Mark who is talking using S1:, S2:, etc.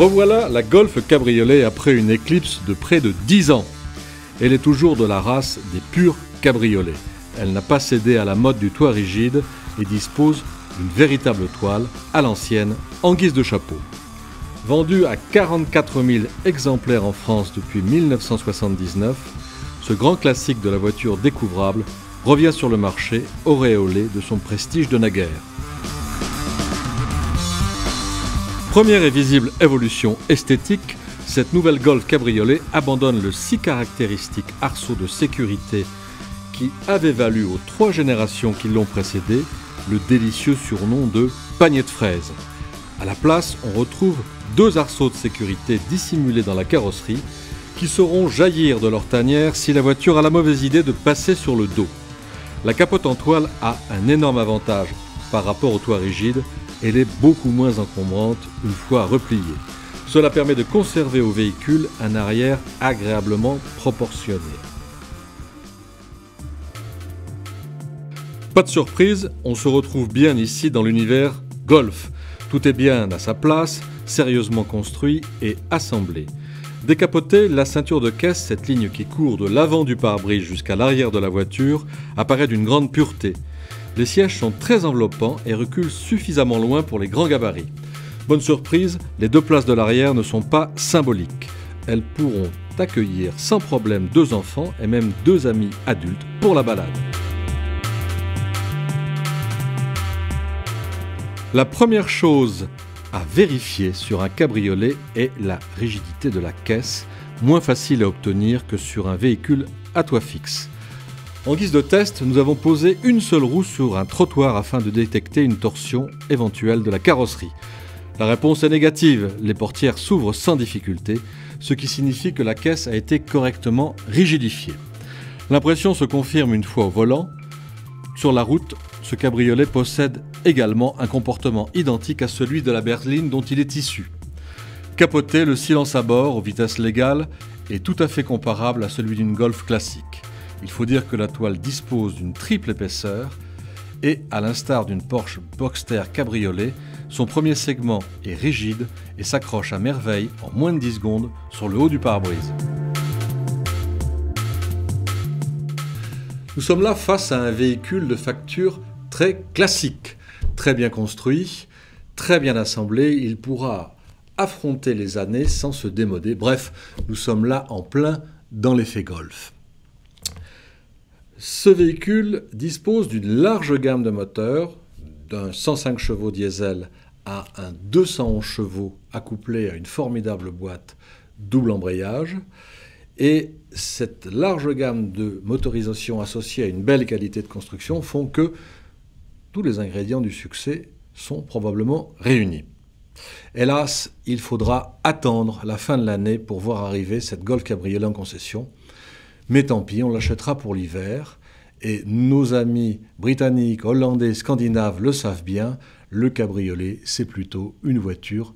S1: Revoilà la Golf cabriolet après une éclipse de près de 10 ans. Elle est toujours de la race des purs cabriolets. Elle n'a pas cédé à la mode du toit rigide et dispose d'une véritable toile à l'ancienne en guise de chapeau. Vendu à 44 000 exemplaires en France depuis 1979, ce grand classique de la voiture découvrable revient sur le marché auréolé de son prestige de naguère. Première et visible évolution esthétique, cette nouvelle Golf cabriolet abandonne le si caractéristique arceau de sécurité qui avait valu aux 3 générations qui l'ont précédé le délicieux surnom de panier de fraises. À la place, on retrouve 2 arceaux de sécurité dissimulés dans la carrosserie qui sauront jaillir de leur tanière si la voiture a la mauvaise idée de passer sur le dos. La capote en toile a un énorme avantage par rapport au toit rigide. Elle est beaucoup moins encombrante une fois repliée. Cela permet de conserver au véhicule un arrière agréablement proportionné. Pas de surprise, on se retrouve bien ici dans l'univers Golf. Tout est bien à sa place, sérieusement construit et assemblé. Décapotée, la ceinture de caisse, cette ligne qui court de l'avant du pare-brise jusqu'à l'arrière de la voiture, apparaît d'une grande pureté. Les sièges sont très enveloppants et reculent suffisamment loin pour les grands gabarits. Bonne surprise, les 2 places de l'arrière ne sont pas symboliques. Elles pourront accueillir sans problème 2 enfants et même 2 amis adultes pour la balade. La première chose à vérifier sur un cabriolet est la rigidité de la caisse, moins facile à obtenir que sur un véhicule à toit fixe. En guise de test, nous avons posé une seule roue sur un trottoir afin de détecter une torsion éventuelle de la carrosserie. La réponse est négative, les portières s'ouvrent sans difficulté, ce qui signifie que la caisse a été correctement rigidifiée. L'impression se confirme une fois au volant. Sur la route, ce cabriolet possède également un comportement identique à celui de la berline dont il est issu. Capoté, le silence à bord aux vitesses légales est tout à fait comparable à celui d'une Golf classique. Il faut dire que la toile dispose d'une triple épaisseur et, à l'instar d'une Porsche Boxster cabriolet, son premier segment est rigide et s'accroche à merveille en moins de 10 secondes sur le haut du pare-brise. Nous sommes là face à un véhicule de facture très classique, très bien construit, très bien assemblé. Il pourra affronter les années sans se démoder. Bref, nous sommes là en plein dans l'effet Golf. Ce véhicule dispose d'une large gamme de moteurs, d'un 105 chevaux diesel à un 211 chevaux accouplé à une formidable boîte double embrayage. Et cette large gamme de motorisation associée à une belle qualité de construction font que tous les ingrédients du succès sont probablement réunis. Hélas, il faudra attendre la fin de l'année pour voir arriver cette Golf cabriolet en concession. Mais tant pis, on l'achètera pour l'hiver. Et nos amis britanniques, hollandais, scandinaves le savent bien, le cabriolet, c'est plutôt une voiture